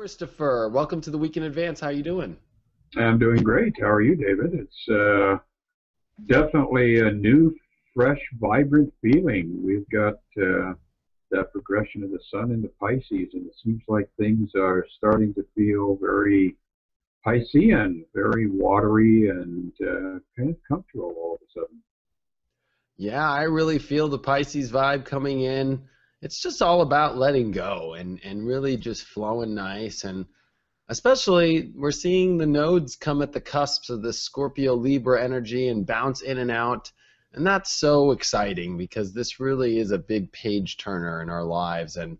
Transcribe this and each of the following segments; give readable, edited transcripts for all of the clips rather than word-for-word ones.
Christopher, welcome to the Week in Advance. How are you doing? I'm doing great. How are you, David? It's definitely a new, fresh, vibrant feeling. We've got that progression of the sun into Pisces, and it seems like things are starting to feel very Piscean, very watery, and kind of comfortable all of a sudden. Yeah, I really feel the Pisces vibe coming in. It's just all about letting go and really just flowing nice. And especially, we're seeing the nodes come at the cusps of this Scorpio Libra energy and bounce in and out. And that's so exciting because this really is a big page turner in our lives. And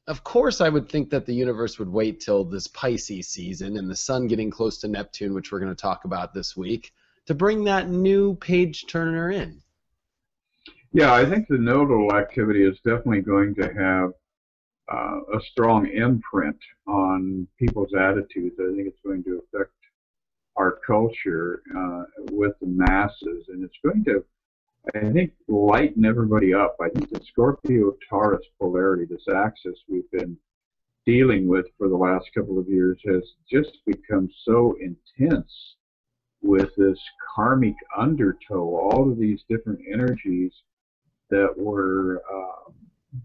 of course, I would think that the universe would wait till this Pisces season and the sun getting close to Neptune, which we're going to talk about this week, to bring that new page turner in. Yeah, I think the nodal activity is definitely going to have a strong imprint on people's attitudes. I think it's going to affect our culture with the masses, and it's going to, I think, lighten everybody up. I think the Scorpio-Taurus polarity, this axis we've been dealing with for the last couple of years, has just become so intense with this karmic undertow, all of these different energies that were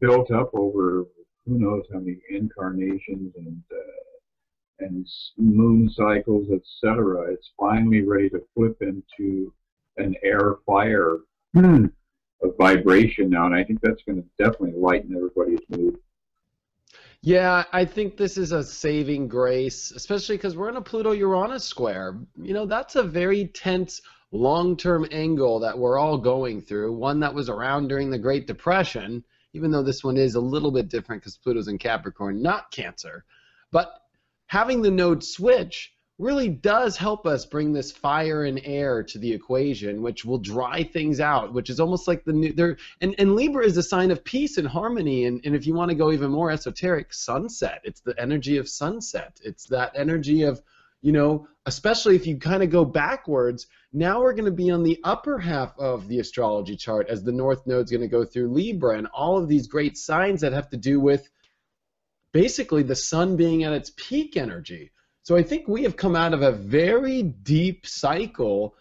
built up over who knows how many incarnations and moon cycles, etc. It's finally ready to flip into an air-fire vibration now, and I think that's going to definitely lighten everybody's mood. Yeah, I think this is a saving grace, especially because we're in a Pluto-Uranus square. You know, that's a very tense, long-term angle that we're all going through, one that was around during the Great Depression, even though this one is a little bit different because Pluto's in Capricorn, not Cancer. But having the node switch really does help us bring this fire and air to the equation, which will dry things out, which is almost like the new there. And Libra is a sign of peace and harmony. And if you want to go even more esoteric, sunset. It's the energy of sunset. It's that energy of, you know, especially if you kind of go backwards, now we're going to be on the upper half of the astrology chart as the North Node's going to go through Libra and all of these great signs that have to do with basically the sun being at its peak energy. So I think we have come out of a very deep cycle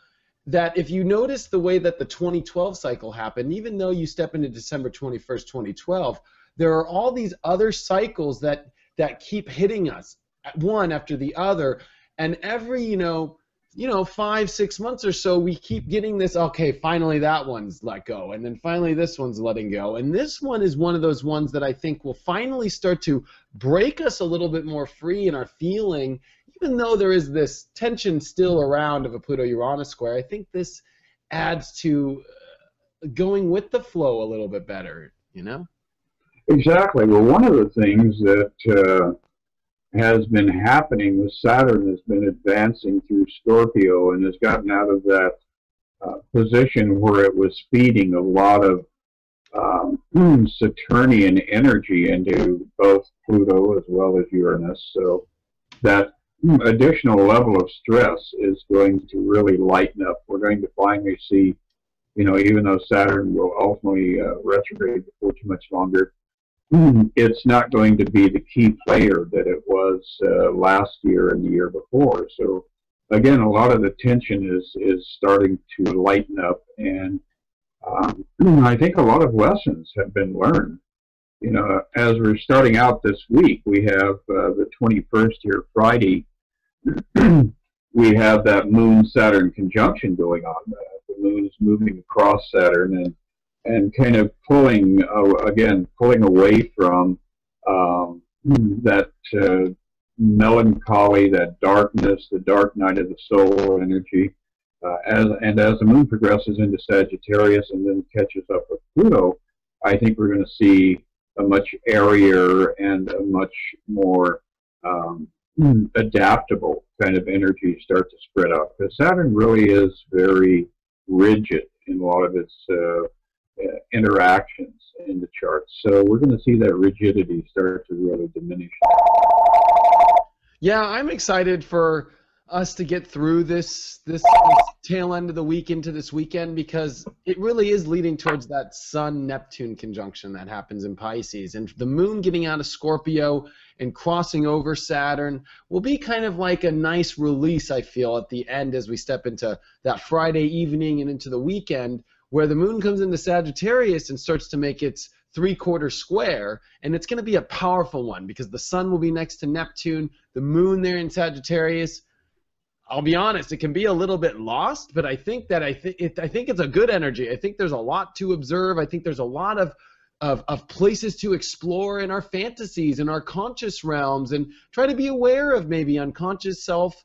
that if you notice the way that the 2012 cycle happened, even though you step into December 21st, 2012, there are all these other cycles that keep hitting us, one after the other. And every, you know, 5-6 months or so, we keep getting this, okay, finally that one's let go, and then finally this one's letting go. And this one is one of those ones that I think will finally start to break us a little bit more free in our feeling, even though there is this tension still around of a Pluto-Uranus square. I think this adds to going with the flow a little bit better, you know? Exactly. Well, one of the things that has been happening with Saturn has been advancing through Scorpio and has gotten out of that position where it was feeding a lot of Saturnian energy into both Pluto as well as Uranus. So that additional level of stress is going to really lighten up. We're going to finally see, you know, even though Saturn will ultimately retrograde before too much longer, it's not going to be the key player that it was last year and the year before. So again, a lot of the tension is starting to lighten up, and I think a lot of lessons have been learned. You know, as we're starting out this week, we have the 21st here, Friday. We have that Moon-Saturn conjunction going on. The Moon is moving across Saturn and kind of pulling away from that melancholy, that darkness, the dark night of the soul energy. As the Moon progresses into Sagittarius and then catches up with Pluto, I think we're going to see a much airier and a much more adaptable kind of energy start to spread out. Because Saturn really is very rigid in a lot of its interactions in the charts. So we're going to see that rigidity start to really diminish. Yeah, I'm excited for us to get through this tail end of the week into this weekend, because it really is leading towards that Sun-Neptune conjunction that happens in Pisces. And the moon getting out of Scorpio and crossing over Saturn will be kind of like a nice release, I feel, at the end as we step into that Friday evening and into the weekend, where the moon comes into Sagittarius and starts to make its three-quarter square, and it's going to be a powerful one because the sun will be next to Neptune, the moon there in Sagittarius. I'll be honest, it can be a little bit lost, but I think it's a good energy. I think there's a lot to observe. I think there's a lot of places to explore in our fantasies, in our conscious realms, and try to be aware of maybe unconscious self,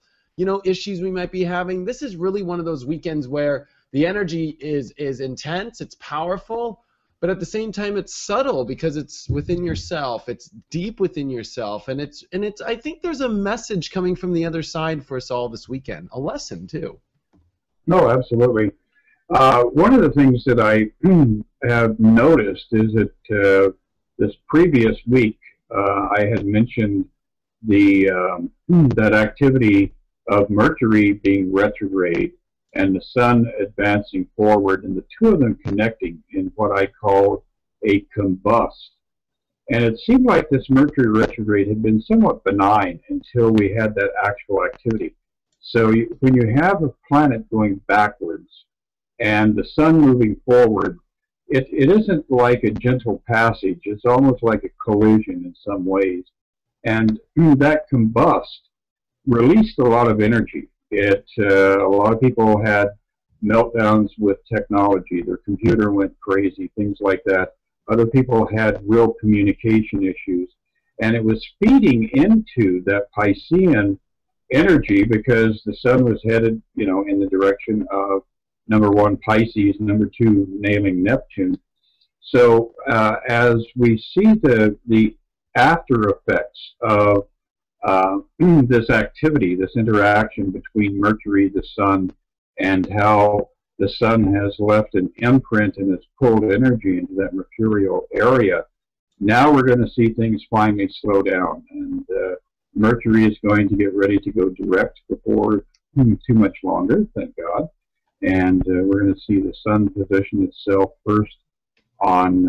issues we might be having. This is really one of those weekends where the energy is intense, it's powerful, but at the same time it's subtle because it's within yourself, it's deep within yourself, and it's I think there's a message coming from the other side for us all this weekend, a lesson too. No, absolutely. One of the things that I have noticed is that this previous week I had mentioned that activity of Mercury being retrograde and the sun advancing forward, and the two of them connecting in what I call a combust. And it seemed like this Mercury retrograde had been somewhat benign until we had that actual activity. So when you have a planet going backwards and the sun moving forward, it isn't like a gentle passage. It's almost like a collision in some ways. And that combust released a lot of energy. A lot of people had meltdowns with technology. Their computer went crazy, things like that. Other people had real communication issues. And it was feeding into that Piscean energy because the sun was headed, in the direction of number one, Pisces, number two, nailing Neptune. So as we see the after effects of this activity, this interaction between Mercury, the sun, and how the sun has left an imprint and has pulled energy into that mercurial area, now we're going to see things finally slow down. And Mercury is going to get ready to go direct before too much longer, thank God. And we're going to see the sun position itself first on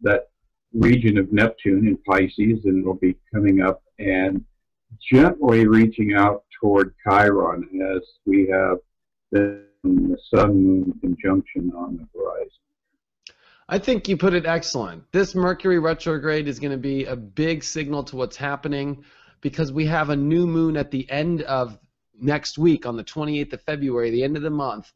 that region of Neptune in Pisces, and it'll be coming up and gently reaching out toward Chiron as we have the sun-moon conjunction on the horizon. I think you put it excellent. This Mercury retrograde is going to be a big signal to what's happening because we have a new moon at the end of next week on the 28th of February, the end of the month.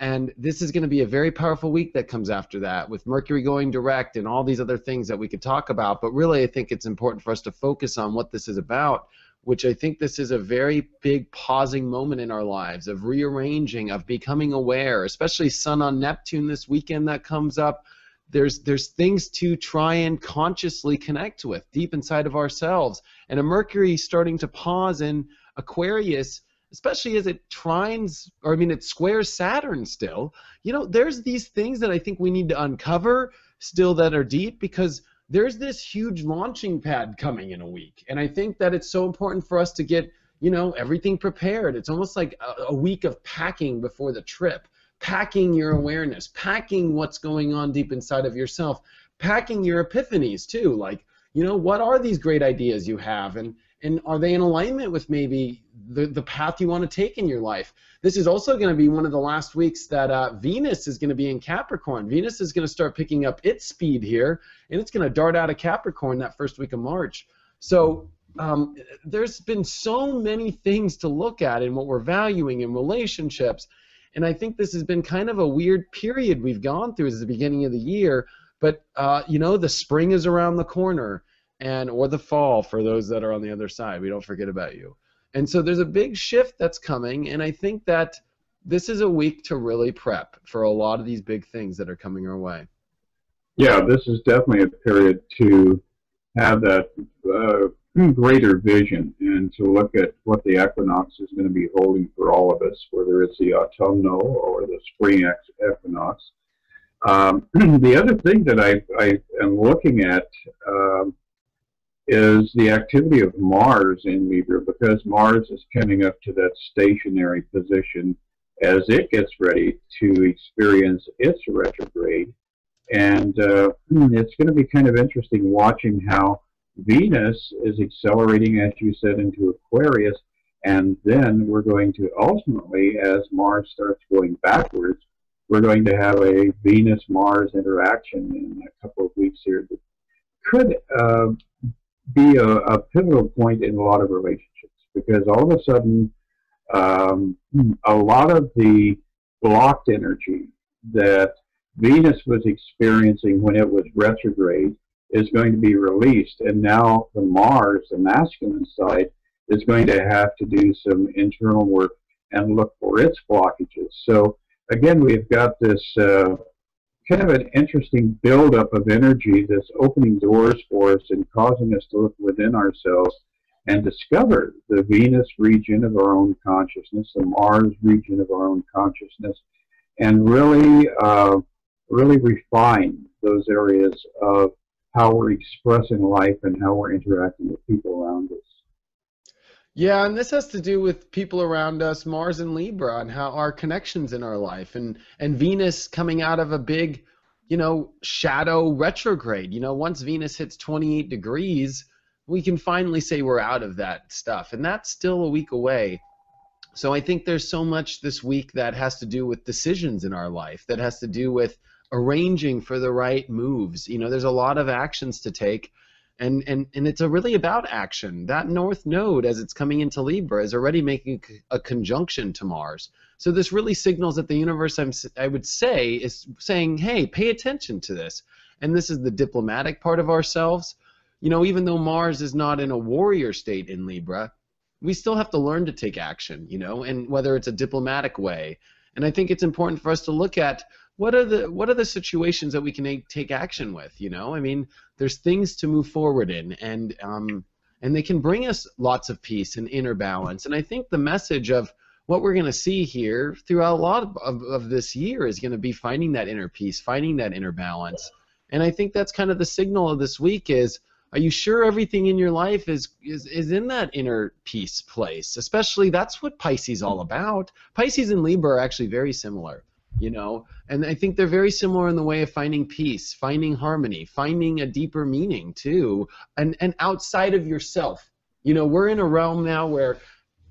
And this is going to be a very powerful week that comes after that, with Mercury going direct and all these other things that we could talk about. But really, I think it's important for us to focus on what this is about, which I think this is a very big pausing moment in our lives of rearranging, of becoming aware, especially Sun on Neptune this weekend that comes up. There's things to try and consciously connect with deep inside of ourselves. And a Mercury starting to pause in Aquarius, especially as it it squares Saturn still. There's these things that I think we need to uncover still that are deep, because there's this huge launching pad coming in a week. And I think that it's so important for us to get, everything prepared. It's almost like a week of packing before the trip, packing your awareness, packing what's going on deep inside of yourself, packing your epiphanies too. Like, what are these great ideas you have? And are they in alignment with maybe the path you want to take in your life? This is also going to be one of the last weeks that Venus is going to be in Capricorn. Venus is going to start picking up its speed here, and it's going to dart out of Capricorn that first week of March. So there's been so many things to look at in what we're valuing in relationships, and I think this has been kind of a weird period we've gone through as the beginning of the year, but the spring is around the corner, or the fall for those that are on the other side. We don't forget about you. And so there's a big shift that's coming, and I think that this is a week to really prep for a lot of these big things that are coming our way. Yeah, this is definitely a period to have that greater vision and to look at what the equinox is going to be holding for all of us, whether it's the autumnal or the spring equinox. The other thing that I am looking at is the activity of Mars in Libra, because Mars is coming up to that stationary position as it gets ready to experience its retrograde. And it's going to be kind of interesting watching how Venus is accelerating, as you said, into Aquarius. And then we're going to ultimately, as Mars starts going backwards, we're going to have a Venus-Mars interaction in a couple of weeks here that could be a pivotal point in a lot of relationships, because all of a sudden, a lot of the blocked energy that Venus was experiencing when it was retrograde is going to be released, and now the Mars, the masculine side, is going to have to do some internal work and look for its blockages. So again, we've got this kind of an interesting buildup of energy that's opening doors for us and causing us to look within ourselves and discover the Venus region of our own consciousness, the Mars region of our own consciousness, and really, really refine those areas of how we're expressing life and how we're interacting with people around us. Yeah, and this has to do with people around us, Mars and Libra, and how our connections in our life, and Venus coming out of a big, shadow retrograde. Once Venus hits 28 degrees, we can finally say we're out of that stuff, and that's still a week away. So I think there's so much this week that has to do with decisions in our life, that has to do with arranging for the right moves. There's a lot of actions to take. And it's really about action. That North Node, as it's coming into Libra, is already making a conjunction to Mars. So this really signals that the universe, I would say, is saying, hey, pay attention to this. And this is the diplomatic part of ourselves. Even though Mars is not in a warrior state in Libra, we still have to learn to take action, and whether it's a diplomatic way. And I think it's important for us to look at what are the situations that we can take action with. There's things to move forward in, and they can bring us lots of peace and inner balance. And I think the message of what we're going to see here throughout a lot of this year is going to be finding that inner peace, finding that inner balance. And I think that's kind of the signal of this week is, are you sure everything in your life is in that inner peace place? Especially, that's what Pisces is all about. Pisces and Libra are actually very similar. And I think they're very similar in the way of finding peace, finding harmony, finding a deeper meaning too, and outside of yourself. We're in a realm now where,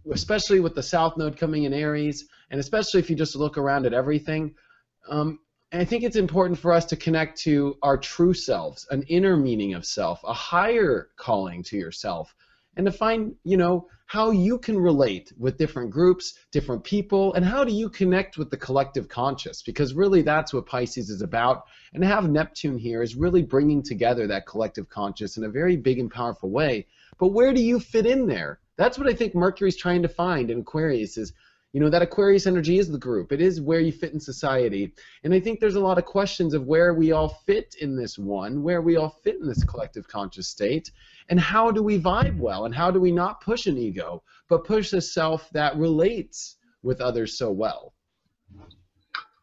especially with the South Node coming in Aries, and especially if you just look around at everything, I think it's important for us to connect to our true selves, an inner meaning of self, a higher calling to yourself, and to find, how you can relate with different groups, different people, and how do you connect with the collective conscious, because really that's what Pisces is about. And to have Neptune here is really bringing together that collective conscious in a very big and powerful way. But where do you fit in there? That's what I think Mercury's trying to find in Aquarius is, that Aquarius energy is the group. It is where you fit in society. And I think there's a lot of questions of where we all fit in this one, where we all fit in this collective conscious state, and how do we vibe well, and how do we not push an ego, but push a self that relates with others so well.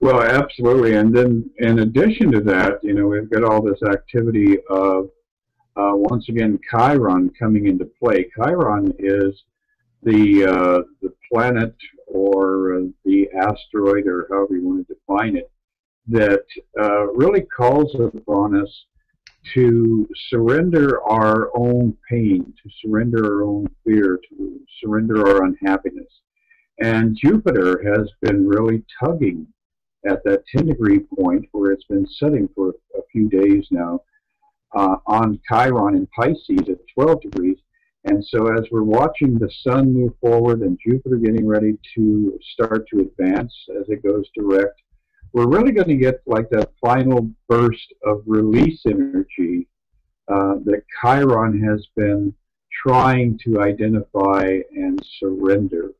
Well, absolutely. And then in addition to that, we've got all this activity of, once again, Chiron coming into play. Chiron is the planet or the asteroid, or however you want to define it, that really calls upon us to surrender our own pain, to surrender our own fear, to surrender our unhappiness. And Jupiter has been really tugging at that 10-degree point where it's been setting for a few days now on Chiron in Pisces at 12 degrees. And so as we're watching the sun move forward and Jupiter getting ready to start to advance as it goes direct, we're really going to get like that final burst of release energy that Chiron has been trying to identify and surrender.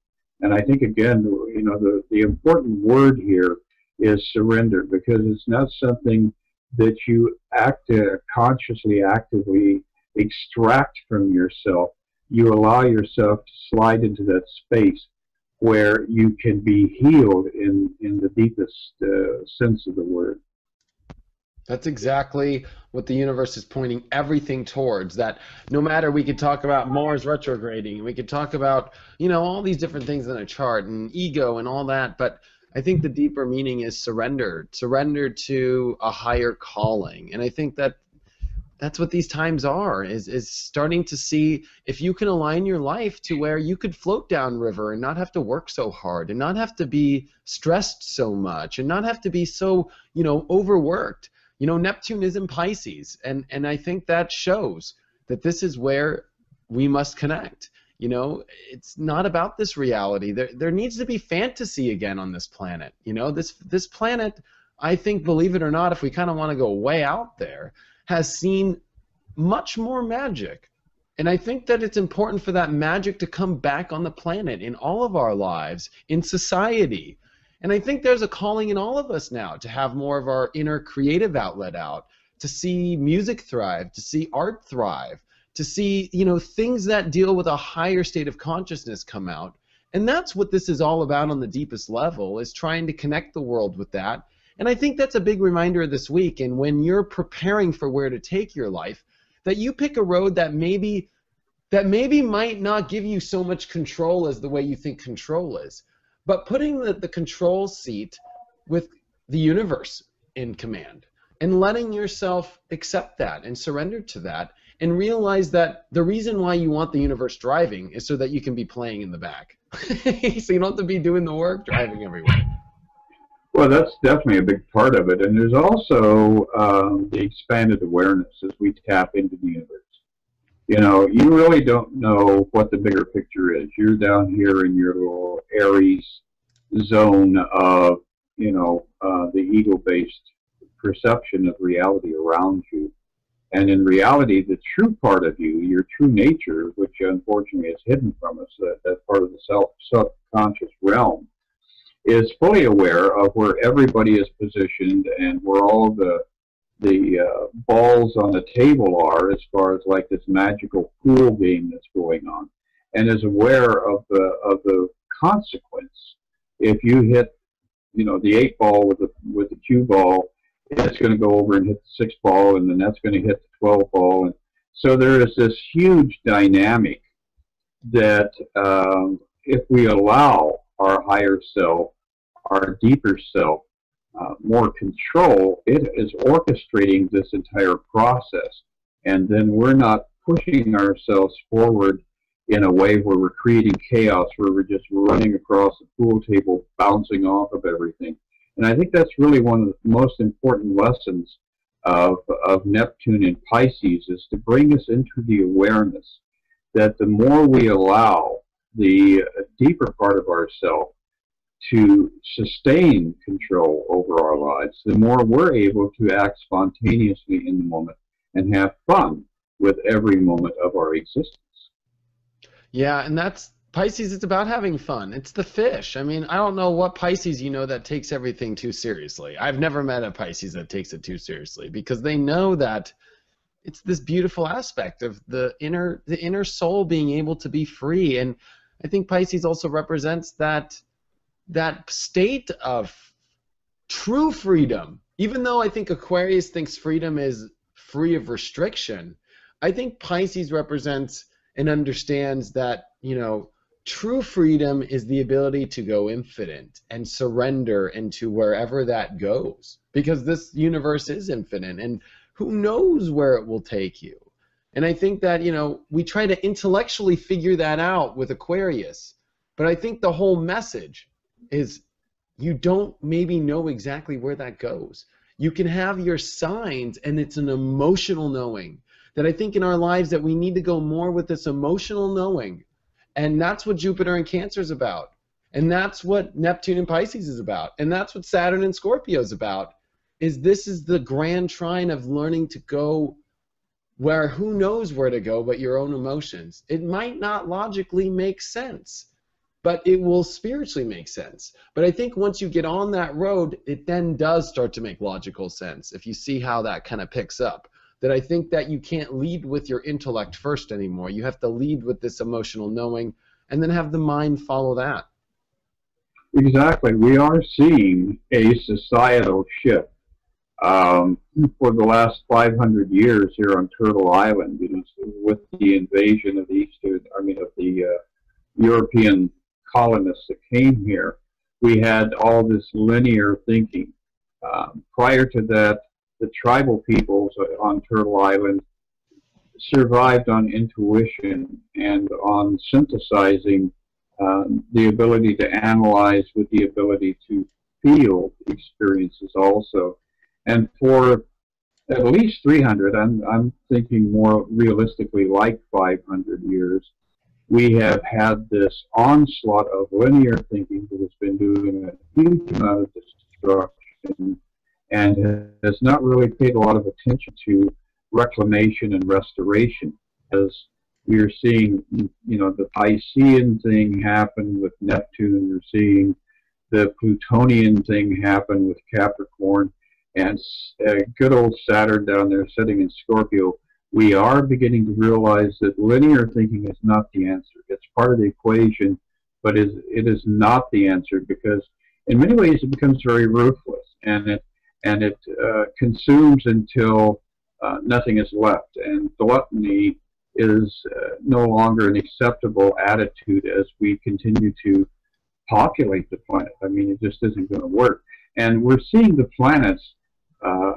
And I think, again, the important word here is surrender, because it's not something that you consciously, actively extract from yourself. You allow yourself to slide into that space where you can be healed in the deepest sense of the word. That's exactly what the universe is pointing everything towards. That no matter, we could talk about Mars retrograding, we could talk about, all these different things in a chart and ego and all that, but I think the deeper meaning is surrender, surrender to a higher calling. And I think that that's what these times are, is starting to see if you can align your life to where you could float down river and not have to work so hard and not have to be stressed so much and not have to be so, overworked. Neptune is in Pisces, and I think that shows that this is where we must connect. It's not about this reality. There needs to be fantasy again on this planet. This planet, I think, believe it or not, if we kind of want to go way out there, has seen much more magic. And I think that it's important for that magic to come back on the planet, in all of our lives, in society. And I think there's a calling in all of us now to have more of our inner creative outlet out, to see music thrive, to see art thrive, to see, things that deal with a higher state of consciousness come out. And that's what this is all about on the deepest level, is trying to connect the world with that. And I think that's a big reminder this week. And when you're preparing for where to take your life, that you pick a road that maybe might not give you so much control as the way you think control is, but putting the control seat with the universe in command and letting yourself accept that and surrender to that, and realize that the reason why you want the universe driving is so that you can be playing in the back. So you don't have to be doing the work driving everywhere. Well, that's definitely a big part of it. And there's also the expanded awareness as we tap into the universe. You really don't know what the bigger picture is. You're down here in your little Aries zone of, the ego-based perception of reality around you. And in reality, the true part of you, your true nature, which unfortunately is hidden from us, that part of the subconscious realm, is fully aware of where everybody is positioned and where all the balls on the table are, as far as like this magical pool game that's going on, and is aware of the consequence. If you hit, the 8 ball with the cue ball, it's going to go over and hit the 6 ball, and then that's going to hit the 12 ball, and so there is this huge dynamic that if we allow our higher self, our deeper self, more control, it is orchestrating this entire process. And then we're not pushing ourselves forward in a way where we're creating chaos, where we're just running across the pool table, bouncing off of everything. And I think that's really one of the most important lessons of Neptune in Pisces, is to bring us into the awareness that the more we allow the deeper part of ourselves to sustain control over our lives, the more we're able to act spontaneously in the moment and have fun with every moment of our existence. Yeah, and that's Pisces. It's about having fun. It's the fish. I mean, I don't know what Pisces that takes everything too seriously. I've never met a Pisces that takes it too seriously, because they know that it's this beautiful aspect of the inner soul being able to be free. And I think Pisces also represents that state of true freedom. Even though I think Aquarius thinks freedom is free of restriction, I think Pisces represents and understands that, true freedom is the ability to go infinite and surrender into wherever that goes, because this universe is infinite and who knows where it will take you. And I think that, we try to intellectually figure that out with Aquarius, but I think the whole message is you don't maybe know exactly where that goes. You can have your signs, and it's an emotional knowing that I think in our lives that we need to go more with this emotional knowing. And that's what Jupiter in Cancer is about. And that's what Neptune in Pisces is about. And that's what Saturn in Scorpio is about. This is the grand trine of learning to go where who knows where to go but your own emotions. It might not logically make sense, but it will spiritually make sense. But I think once you get on that road, it then does start to make logical sense, if you see how that kind of picks up. That I think that you can't lead with your intellect first anymore. You have to lead with this emotional knowing, and then have the mind follow that. Exactly. We are seeing a societal shift For the last 500 years here on Turtle Island, you know, with the invasion of the European colonists that came here, we had all this linear thinking. Prior to that, the tribal peoples on Turtle Island survived on intuition and on synthesizing the ability to analyze with the ability to feel experiences also. And for at least 300, I'm thinking more realistically like 500 years, we have had this onslaught of linear thinking that has been doing a huge amount of destruction and has not really paid a lot of attention to reclamation and restoration. As we are seeing, you know, the Piscean thing happen with Neptune, we're seeing the Plutonian thing happen with Capricorn, and good old Saturn down there sitting in Scorpio. We are beginning to realize that linear thinking is not the answer. It's part of the equation, but it is not the answer, because in many ways it becomes very ruthless, and it consumes until nothing is left. And gluttony is no longer an acceptable attitude as we continue to populate the planet. I mean, it just isn't going to work. And we're seeing the planets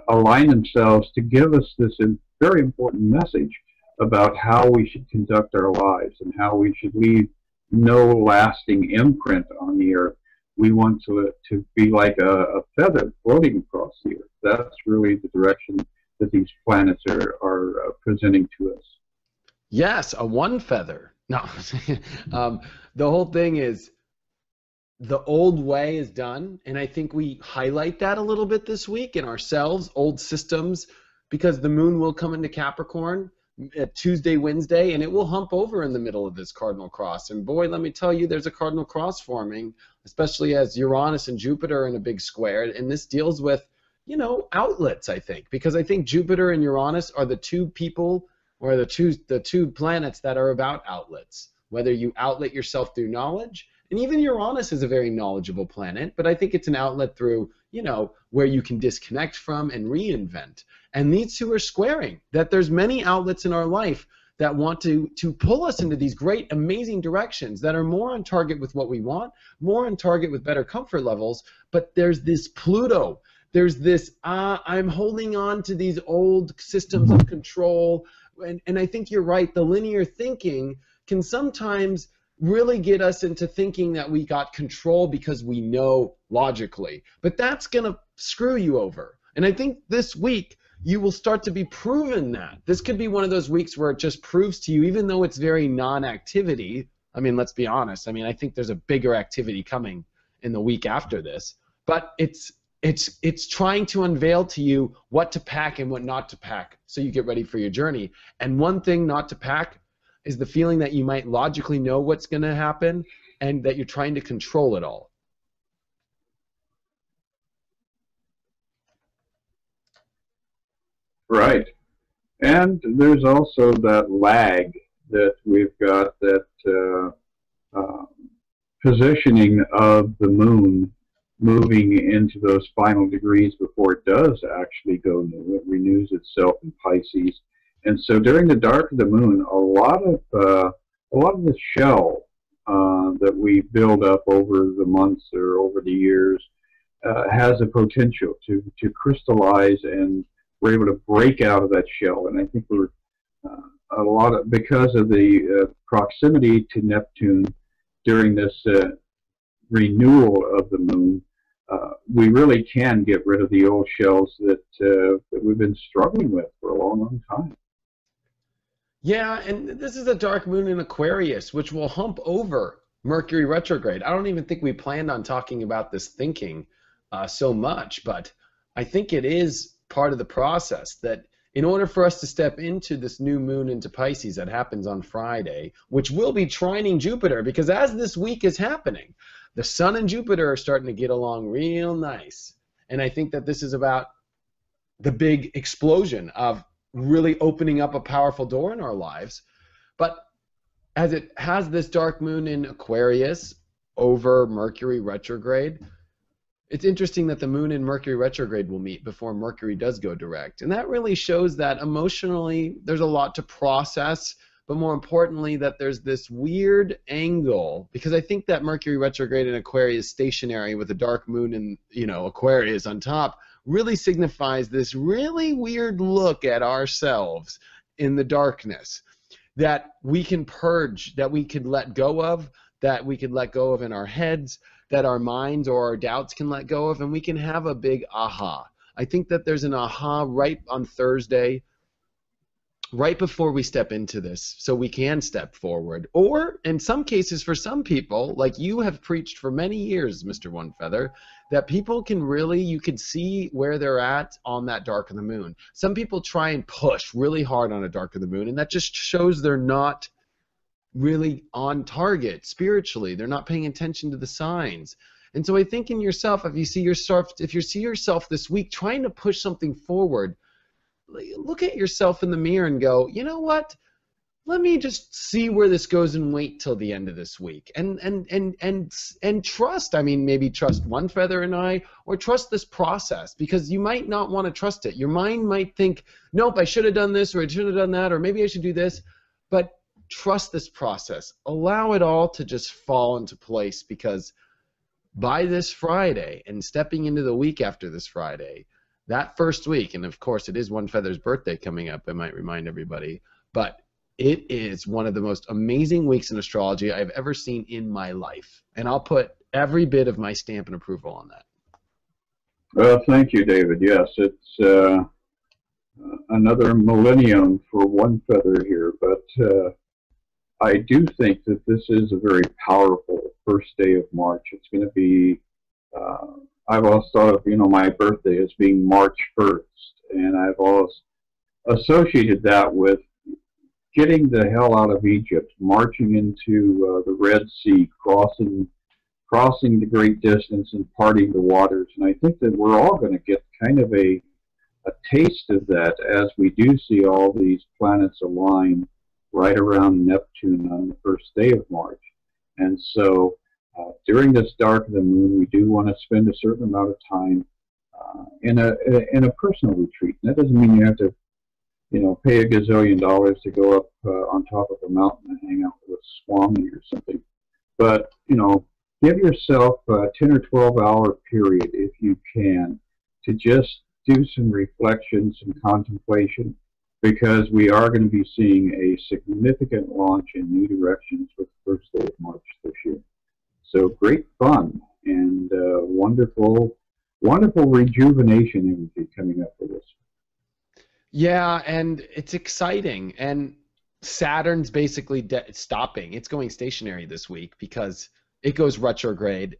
align themselves to give us this very important message about how we should conduct our lives and how we should leave no lasting imprint on the earth. We want to be like a feather floating across the earth. That's really the direction that these planets are presenting to us. Yes, a one feather. No, the whole thing is the old way is done, and I think we highlight that a little bit this week in ourselves, old systems, because the moon will come into Capricorn Tuesday, Wednesday, and it will hump over in the middle of this cardinal cross. And boy, let me tell you, there's a cardinal cross forming, especially as Uranus and Jupiter are in a big square, and this deals with, you know, outlets, I think, because I think Jupiter and Uranus are the two people, or the two planets that are about outlets, whether you outlet yourself through knowledge. And even Uranus is a very knowledgeable planet, but I think it's an outlet through, you know, where you can disconnect from and reinvent. And these two are squaring, that there's many outlets in our life that want to pull us into these great, amazing directions that are more on target with what we want, more on target with better comfort levels, but there's this Pluto. There's this, I'm holding on to these old systems of control. And I think you're right, the linear thinking can sometimes really get us into thinking that we got control because we know logically. But that's going to screw you over. And I think this week you will start to be proven that. This could be one of those weeks where it just proves to you, even though it's very non-activity. I mean, let's be honest. I mean, I think there's a bigger activity coming in the week after this. But it's trying to unveil to you what to pack and what not to pack so you get ready for your journey. And one thing not to pack is the feeling that you might logically know what's going to happen and that you're trying to control it all. Right. And there's also that lag that we've got, that positioning of the moon moving into those final degrees before it does actually go new. It renews itself in Pisces. And so during the dark of the moon, a lot of the shell that we build up over the months or over the years has a potential to crystallize, and we're able to break out of that shell. And I think we're because of the proximity to Neptune during this renewal of the moon, we really can get rid of the old shells that we've been struggling with for a long, long time. Yeah, and this is a dark moon in Aquarius, which will hump over Mercury retrograde. I don't even think we planned on talking about this thinking so much, but I think it is part of the process that in order for us to step into this new moon into Pisces that happens on Friday, which will be trining Jupiter, because as this week is happening, the Sun and Jupiter are starting to get along real nice. And I think that this is about the big explosion of really opening up a powerful door in our lives. But as it has this dark moon in Aquarius over Mercury retrograde, It's interesting that the moon and Mercury retrograde will meet before Mercury does go direct. And that really shows that emotionally there's a lot to process, but more importantly that there's this weird angle, because I think that Mercury retrograde in Aquarius stationary with a dark moon in, Aquarius on top really signifies this really weird look at ourselves in the darkness that we can purge, that we could let go of, that we could let go of in our heads, that our minds or our doubts can let go of, and we can have a big aha. I think that there's an aha right on Thursday, right before we step into this, so we can step forward. Or, in some cases, for some people, like you have preached for many years, Mr. Onefeather, that people can really, you can see where they're at on that dark of the moon. Some people try and push really hard on a dark of the moon, and that just shows they're not really on target spiritually. They're not paying attention to the signs. And so I think in yourself, if you see yourself this week trying to push something forward, look at yourself in the mirror and go, you know what? Let me just see where this goes and wait till the end of this week. And trust, maybe trust Onefeather and I, or trust this process, because you might not want to trust it. Your mind might think, nope, I should have done this, or I should have done that, or maybe I should do this. But trust this process. Allow it all to just fall into place, because by this Friday and stepping into the week after this Friday, that first week, and of course it is Onefeather's birthday coming up, I might remind everybody, but it is one of the most amazing weeks in astrology I've ever seen in my life. And I'll put every bit of my stamp and approval on that. Well, thank you, David. Yes, it's another millennium for Onefeather here, but I do think that this is a very powerful first day of March. It's going to be, I've always thought of, my birthday as being March 1st, and I've always associated that with getting the hell out of Egypt, marching into the Red Sea, crossing the great distance and parting the waters. And I think that we're all going to get kind of a taste of that as we do see all these planets align right around Neptune on the first day of March. And so during this dark of the moon, we do want to spend a certain amount of time in a personal retreat. And that doesn't mean you have to, pay a gazillion dollars to go up on top of a mountain and hang out with a Swami or something. But, give yourself a 10 or 12 hour period, if you can, to just do some reflection, some contemplation, because we are going to be seeing a significant launch in new directions with the first day of March this year. So great fun and wonderful rejuvenation energy coming up for this. Yeah, and it's exciting. And Saturn's basically stopping. It's going stationary this week because it goes retrograde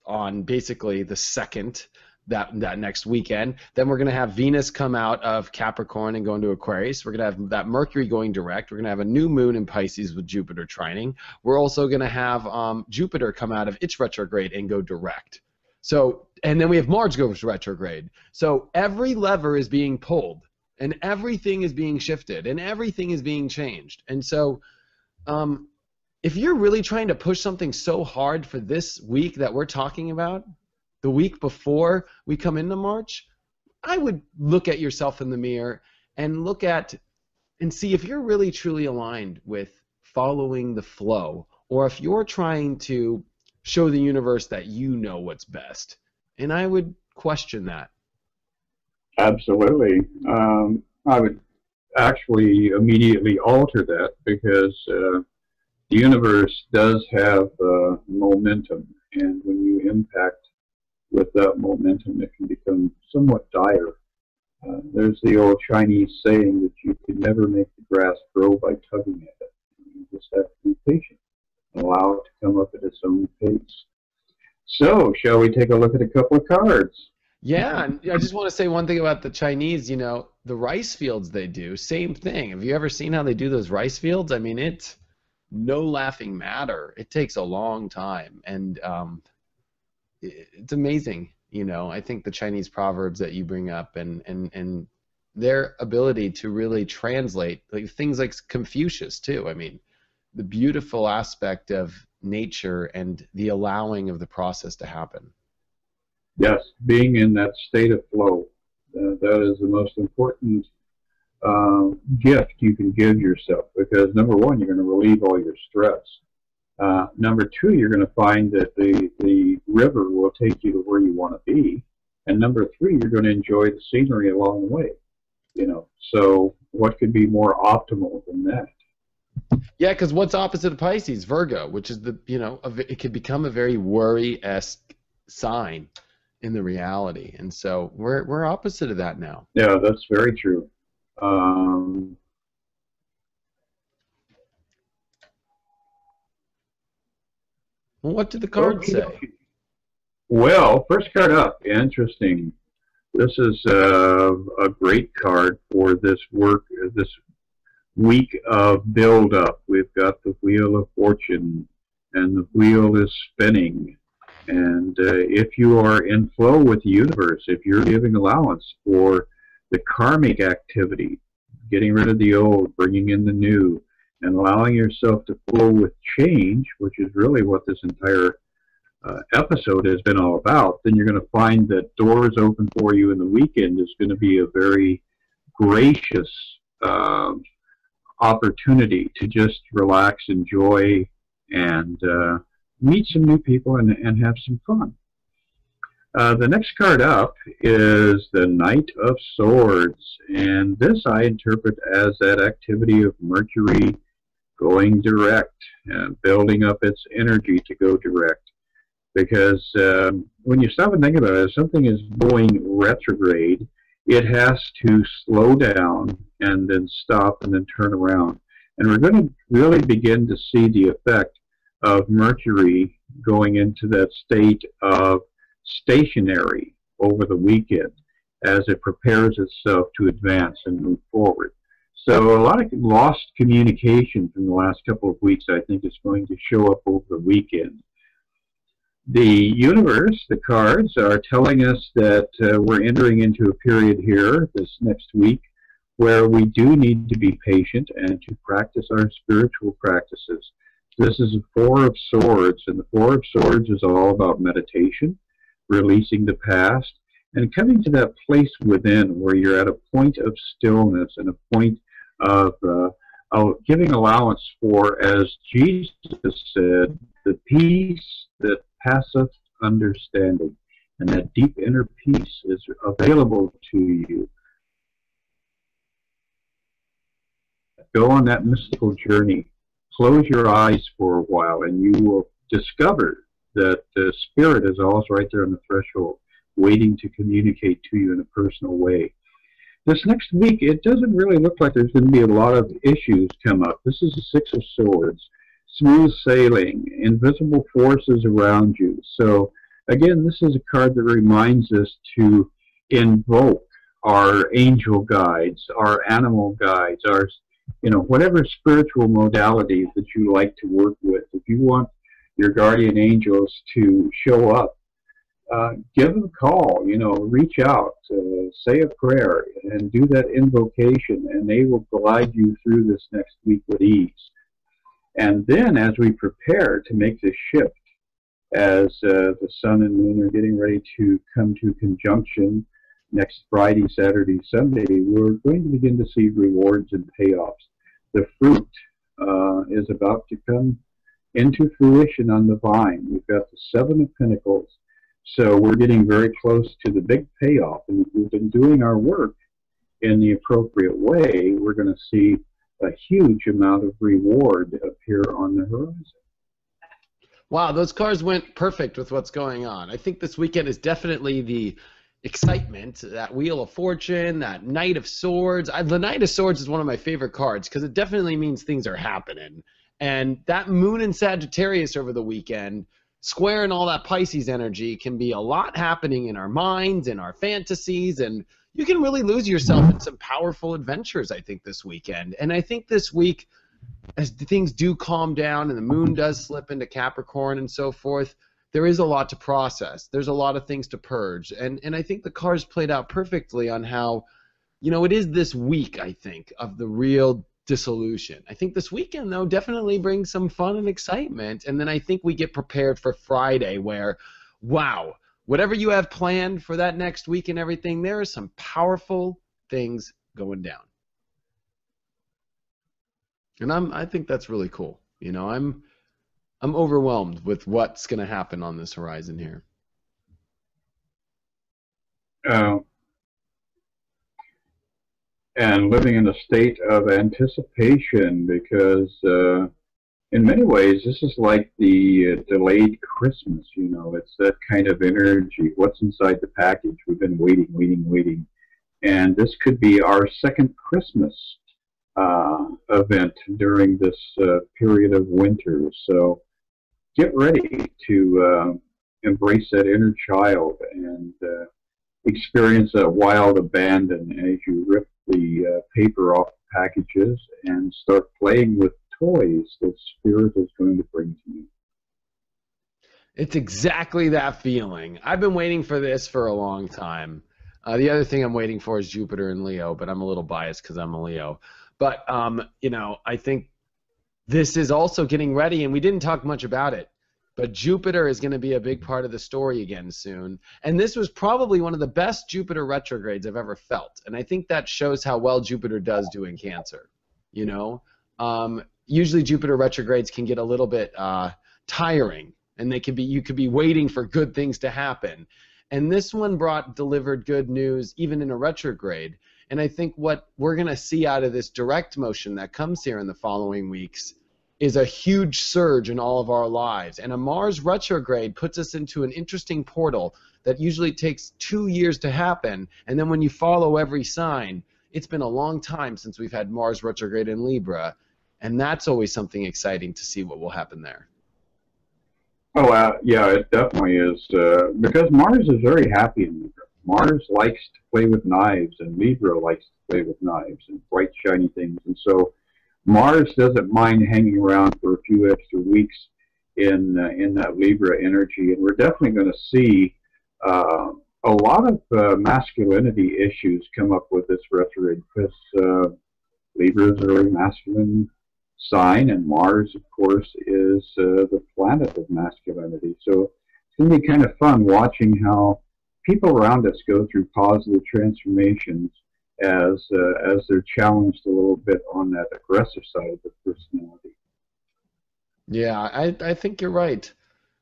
on basically the 2nd, that next weekend. Then we're going to have Venus come out of Capricorn and go into Aquarius. We're going to have that Mercury going direct. We're going to have a new moon in Pisces with Jupiter trining. We're also going to have Jupiter come out of its retrograde and go direct. So, and then we have Mars goes retrograde. So every lever is being pulled, and everything is being shifted, and everything is being changed. And so if you're really trying to push something so hard for this week that we're talking about, the week before we come into March, I would look at yourself in the mirror and look at and see if you're really truly aligned with following the flow, or if you're trying to show the universe that you know what's best. And I would question that. Absolutely. I would actually immediately alter that, because the universe does have momentum, and when you impact with that momentum, it can become somewhat dire. There's the old Chinese saying that you can never make the grass grow by tugging at it. You just have to be patient and allow it to come up at its own pace. So, shall we take a look at a couple of cards? Yeah, and I just want to say one thing about the Chinese, the rice fields they do, same thing. Have you ever seen how they do those rice fields? I mean, it's no laughing matter. It takes a long time, and it's amazing. I think the Chinese proverbs that you bring up and their ability to really translate, like things like Confucius too. I mean, the beautiful aspect of nature and the allowing of the process to happen. Yes, being in that state of flow. That is the most important gift you can give yourself, because number one, you're going to relieve all your stress. Number two, you're going to find that the river will take you to where you want to be. And number three, you're going to enjoy the scenery along the way. So what could be more optimal than that? Yeah, because what's opposite of Pisces? Virgo, which is it could become a very worry-esque sign in the reality. And so we're opposite of that now. Yeah, that's very true. Well, what did the cards say? Okay. Well, first card up, interesting. This is a great card for this week of build-up. We've got the Wheel of Fortune, and the wheel is spinning. And if you are in flow with the universe, if you're giving allowance for the karmic activity, getting rid of the old, bringing in the new, and allowing yourself to flow with change, which is really what this entire episode has been all about, then you're going to find that doors open for you, and the weekend is going to be a very gracious opportunity to just relax, enjoy, and meet some new people and have some fun. The next card up is the Knight of Swords, and this I interpret as that activity of Mercury going direct and building up its energy to go direct. Because when you stop and think about it, if something is going retrograde, it has to slow down and then stop and then turn around. And we're going to really begin to see the effect of Mercury going into that state of stationary over the weekend as it prepares itself to advance and move forward. So a lot of lost communication from the last couple of weeks, I think, is going to show up over the weekend. The universe, the cards, are telling us that we're entering into a period here this next week where we do need to be patient and to practice our spiritual practices. This is a Four of Swords, and the Four of Swords is all about meditation, releasing the past, and coming to that place within where you're at a point of stillness and a point of giving allowance for, as Jesus said, the peace that passeth understanding. And that deep inner peace is available to you. Go on that mystical journey. Close your eyes for a while, and you will discover that the Spirit is always right there on the threshold, waiting to communicate to you in a personal way. This next week, it doesn't really look like there's going to be a lot of issues come up. This is the Six of Swords. Smooth sailing, invisible forces around you. So, again, this is a card that reminds us to invoke our angel guides, our animal guides, our, whatever spiritual modalities that you like to work with. If you want your guardian angels to show up, give them a call, reach out, say a prayer, and do that invocation, and they will guide you through this next week with ease. And then as we prepare to make this shift, as the sun and moon are getting ready to come to conjunction next Friday, Saturday, Sunday, we're going to begin to see rewards and payoffs. The fruit is about to come into fruition on the vine. We've got the Seven of Pentacles. So we're getting very close to the big payoff. And if we've been doing our work in the appropriate way, we're going to see a huge amount of reward appear on the horizon. Wow, those cards went perfect with what's going on. I think this weekend is definitely the excitement, that Wheel of Fortune, that Knight of Swords. The Knight of Swords is one of my favorite cards because it definitely means things are happening. And that Moon in Sagittarius over the weekend, squaring all that Pisces energy, can be a lot happening in our minds, in our fantasies, and you can really lose yourself in some powerful adventures, I think, this weekend. And I think this week, as things do calm down and the moon does slip into Capricorn and so forth, there is a lot to process. There's a lot of things to purge. And I think the cards played out perfectly on how, it is this week, I think, of the real dissolution. I think this weekend, though, definitely brings some fun and excitement. And then I think we get prepared for Friday where, wow, whatever you have planned for that next week and everything, there are some powerful things going down. And I think that's really cool. You know, I'm overwhelmed with what's going to happen on this horizon here. And living in a state of anticipation, because in many ways this is like the delayed Christmas. You know, it's that kind of energy. What's inside the package? We've been waiting, and this could be our second Christmas event during this period of winter. So get ready to embrace that inner child and experience a wild abandon as you rip the paper off the packages and start playing with toys that Spirit is going to bring to you. It's exactly that feeling. I've been waiting for this for a long time. The other thing I'm waiting for is Jupiter in Leo, but I'm a little biased because I'm a Leo. But, you know, I think this is also getting ready, and we didn't talk much about it. But Jupiter is going to be a big part of the story again soon. And this was probably one of the best Jupiter retrogrades I've ever felt. And I think that shows how well Jupiter does do in Cancer. You know, usually Jupiter retrogrades can get a little bit tiring, and they can be, you could be waiting for good things to happen. And this one delivered good news even in a retrograde. And I think what we're going to see out of this direct motion that comes here in the following weeks is a huge surge in all of our lives. And a Mars retrograde puts us into an interesting portal that usually takes 2 years to happen. And then when you follow every sign, it's been a long time since we've had Mars retrograde in Libra. And that's always something exciting to see what will happen there. Oh, yeah, it definitely is. Because Mars is very happy in Libra. Mars likes to play with knives, and Libra likes to play with knives and bright, shiny things. And so Mars doesn't mind hanging around for a few extra weeks in that Libra energy, and we're definitely going to see a lot of masculinity issues come up with this retrograde, because Libra is a very masculine sign, and Mars, of course, is the planet of masculinity. So it's going to be kind of fun watching how people around us go through positive transformations as they're challenged a little bit on that aggressive side of the personality. Yeah, I think you're right.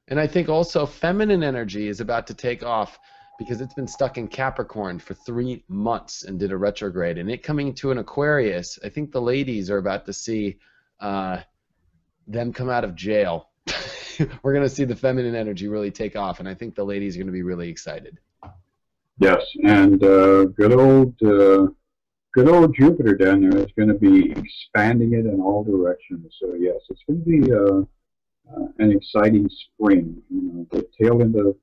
And I think also feminine energy is about to take off because it's been stuck in Capricorn for 3 months and did a retrograde. And it coming to an Aquarius, I think the ladies are about to see them come out of jail. We're going to see the feminine energy really take off, and I think the ladies are going to be really excited. Yes, and good old Jupiter down there is going to be expanding it in all directions. So yes, it's going to be an exciting spring. You know, the tail end of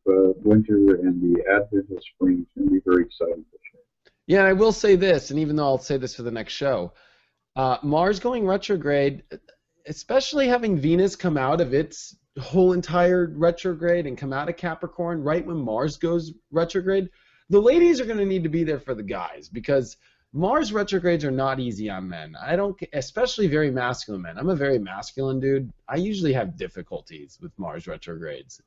winter and the advent of spring is going to be very exciting for sure. Yeah, and I will say this, and even though I'll say this for the next show, Mars going retrograde, especially having Venus come out of its whole entire retrograde and come out of Capricorn right when Mars goes retrograde, the ladies are going to need to be there for the guys, because Mars retrogrades are not easy on men. Especially very masculine men. I'm a very masculine dude. I usually have difficulties with Mars retrogrades.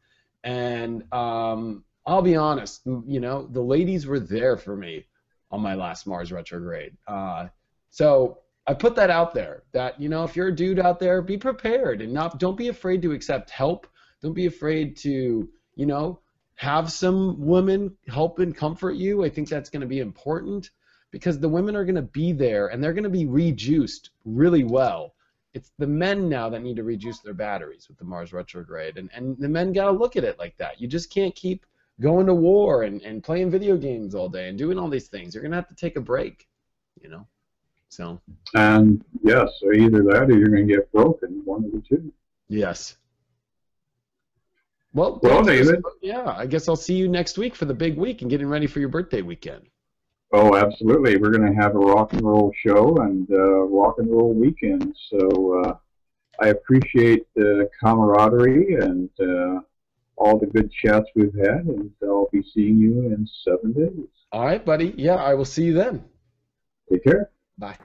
And I'll be honest, you know, the ladies were there for me on my last Mars retrograde. So I put that out there, that, you know, if you're a dude out there, be prepared and don't be afraid to accept help. Don't be afraid to, you know, have some women help and comfort you. I think that's going to be important, because the women are going to be there and they're going to be rejuiced really well. It's the men now that need to rejuice their batteries with the Mars retrograde, and the men got to look at it like that. You just can't keep going to war and playing video games all day and doing all these things. You're going to have to take a break, you know. So. And yes, so either that or you're going to get broken, one of the two. Yes. Well, David. Yeah, I guess I'll see you next week for the big week and getting ready for your birthday weekend. Oh, absolutely. We're going to have a rock and roll show and rock and roll weekend. So I appreciate the camaraderie and all the good chats we've had, and I'll be seeing you in 7 days. All right, buddy. Yeah, I will see you then. Take care. Bye.